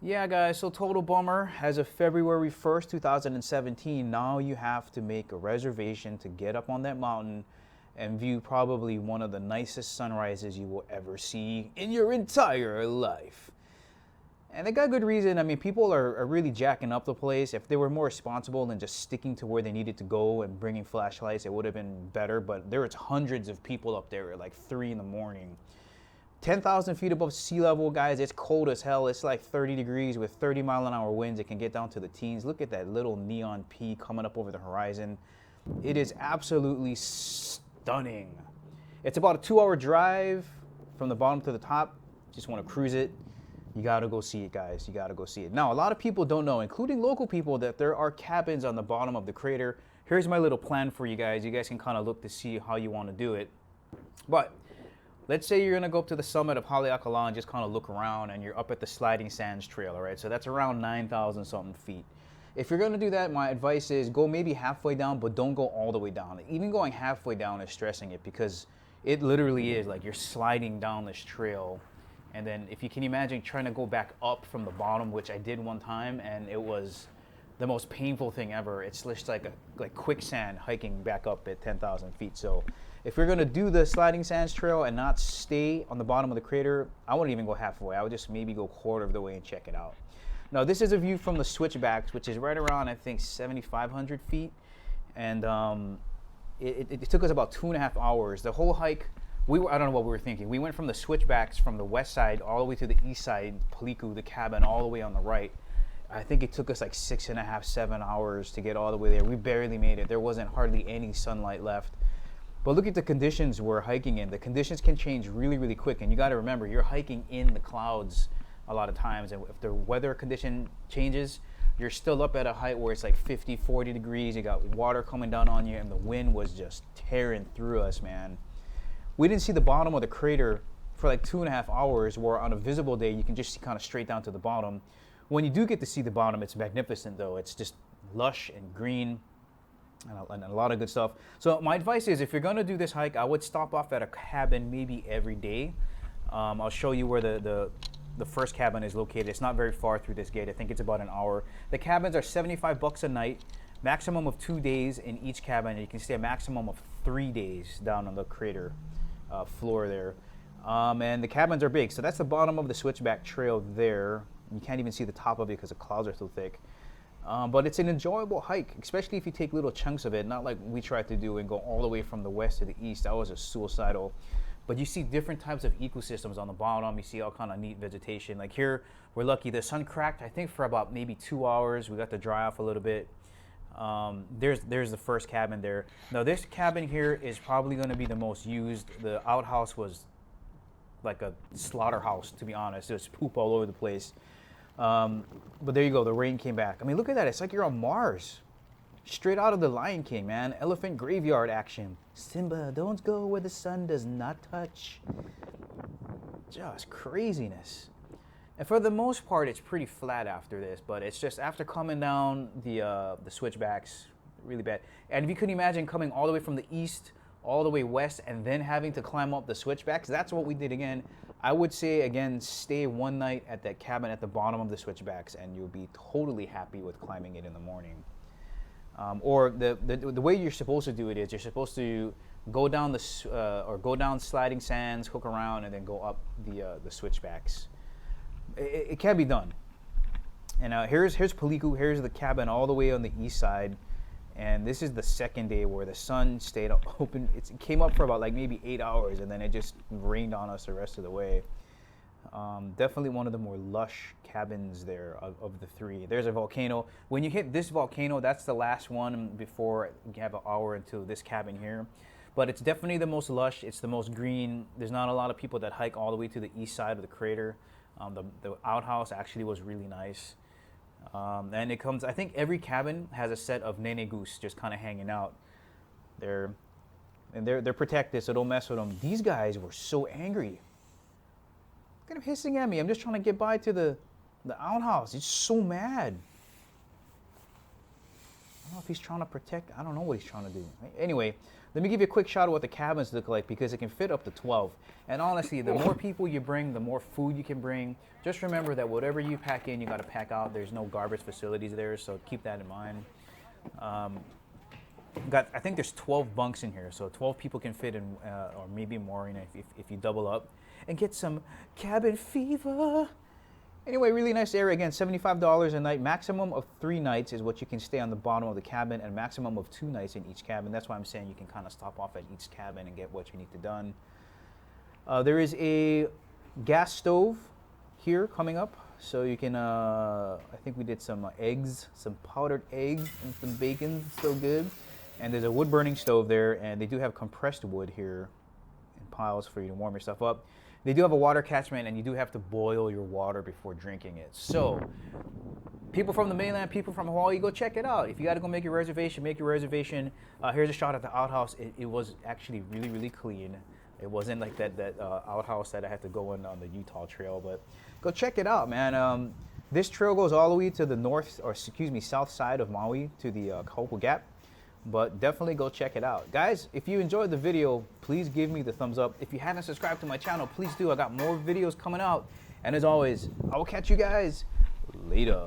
Yeah, guys, so total bummer. As of February 1st, 2017, now you have to make a reservation to get up on that mountain and view probably one of the nicest sunrises you will ever see in your entire life. And they got good reason. I mean, people are really jacking up the place. If they were more responsible than just sticking to where they needed to go and bringing flashlights, it would have been better. But there was hundreds of people up there at like 3 in the morning. 10,000 feet above sea level, guys. It's cold as hell. It's like 30 degrees with 30-mile-an-hour winds. It can get down to the teens. Look at that little neon P coming up over the horizon. It is absolutely stunning. It's about a 2-hour drive from the bottom to the top. Just want to cruise it. You gotta go see it, guys. You gotta go see it. Now, a lot of people don't know, including local people, that there are cabins on the bottom of the crater. Here's my little plan for you guys. You guys can kind of look to see how you want to do it. But let's say you're gonna go up to the summit of Haleakala and just kind of look around, and you're up at the Sliding Sands Trail, all right? So that's around 9,000 something feet. If you're gonna do that, my advice is go maybe halfway down, but don't go all the way down. Even going halfway down is stressing it, because it literally is like you're sliding down this trail. And then if you can imagine trying to go back up from the bottom, which I did one time, and it was the most painful thing ever. It's just like quicksand hiking back up at 10,000 feet. So if you're gonna do the Sliding Sands Trail and not stay on the bottom of the crater, I wouldn't even go halfway. I would just maybe go quarter of the way and check it out. Now, this is a view from the switchbacks, which is right around, I think, 7,500 feet. And it took us about 2.5 hours. The whole hike, I don't know what we were thinking. We went from the switchbacks from the west side all the way to the east side, Paliku, the cabin, all the way on the right. I think it took us like 6.5, 7 hours to get all the way there. We barely made it. There wasn't hardly any sunlight left. But look at the conditions we're hiking in. The conditions can change really, really quick. And you got to remember, you're hiking in the clouds a lot of times. And if the weather condition changes, you're still up at a height where it's like 50, 40 degrees. You got water coming down on you, and the wind was just tearing through us, man. We didn't see the bottom of the crater for like 2.5 hours, where on a visible day, you can just see kind of straight down to the bottom. When you do get to see the bottom, it's magnificent, though. It's just lush and green and a lot of good stuff. So my advice is, if you're going to do this hike, I would stop off at a cabin maybe every day. I'll show you where the first cabin is located. It's not very far through this gate. I think it's about an hour. The cabins are $75 a night, maximum of 2 days in each cabin. And you can stay a maximum of 3 days down on the crater floor there. And the cabins are big. So that's the bottom of the switchback trail there. You can't even see the top of it because the clouds are so thick. But it's an enjoyable hike, especially if you take little chunks of it, not like we tried to do and go all the way from the west to the east. That was a suicidal. But you see different types of ecosystems on the bottom. You see all kind of neat vegetation. Like here, we're lucky. The sun cracked, I think, for about maybe 2 hours. We got to dry off a little bit. There's the first cabin there. Now this cabin here is probably going to be the most used. The outhouse was like a slaughterhouse, to be honest. There's poop all over the place. But there you go, the rain came back. I mean, look at that. It's like you're on Mars. Straight out of the Lion King, man. Elephant graveyard action. Simba, don't go where the sun does not touch. Just craziness. And for the most part, it's pretty flat after this, but it's just after coming down the switchbacks, really bad. And if you could imagine coming all the way from the east, all the way west, and then having to climb up the switchbacks, that's what we did again. I would say, again, stay one night at that cabin at the bottom of the switchbacks, and you'll be totally happy with climbing it in the morning. Or the way you're supposed to do it is you're supposed to go down go down Sliding Sands, hook around, and then go up the switchbacks. It can be done. And here's Paliku. Here's the cabin all the way on the east side. And this is the second day where the sun stayed open. It came up for about like maybe 8 hours, and then it just rained on us the rest of the way. Definitely one of the more lush cabins there of the three. There's a volcano. When you hit this volcano, that's the last one before you have an hour until this cabin here. But it's definitely the most lush. It's the most green. There's not a lot of people that hike all the way to the east side of the crater. The outhouse actually was really nice. And it comes, I think every cabin has a set of nene goose just kind of hanging out. They're protected, so don't mess with them. These guys were so angry. Look at them hissing at me. I'm just trying to get by to the outhouse. He's so mad. don't know if he's trying to protect. I don't know what he's trying to do. Anyway, let me give you a quick shot of what the cabins look like because it can fit up to 12. And honestly, the more people you bring, the more food you can bring. Just remember that whatever you pack in, you got to pack out. There's no garbage facilities there, so keep that in mind. I think there's 12 bunks in here, so 12 people can fit in, or maybe more, you know, if you double up and get some cabin fever. Anyway, really nice area. Again, $75 a night. Maximum of 3 nights is what you can stay on the bottom of the cabin, and maximum of 2 nights in each cabin. That's why I'm saying you can kind of stop off at each cabin and get what you need to done. There is a gas stove here coming up, so you can, I think we did some eggs, some powdered eggs and some bacon, so good. And there's a wood burning stove there, and they do have compressed wood here in piles for you to warm your stuff up. They do have a water catchment, and you do have to boil your water before drinking it. So, people from the mainland, people from Hawaii, go check it out. If you got to go make your reservation, make your reservation. Here's a shot at the outhouse. It was actually really, really clean. It wasn't like that outhouse that I had to go in on the Utah Trail, but go check it out, man. This trail goes all the way to the south side of Maui to the Kaupo Gap. But definitely go check it out. Guys, if you enjoyed the video, please give me the thumbs up. If you haven't subscribed to my channel, please do. I got more videos coming out. And as always, I will catch you guys later.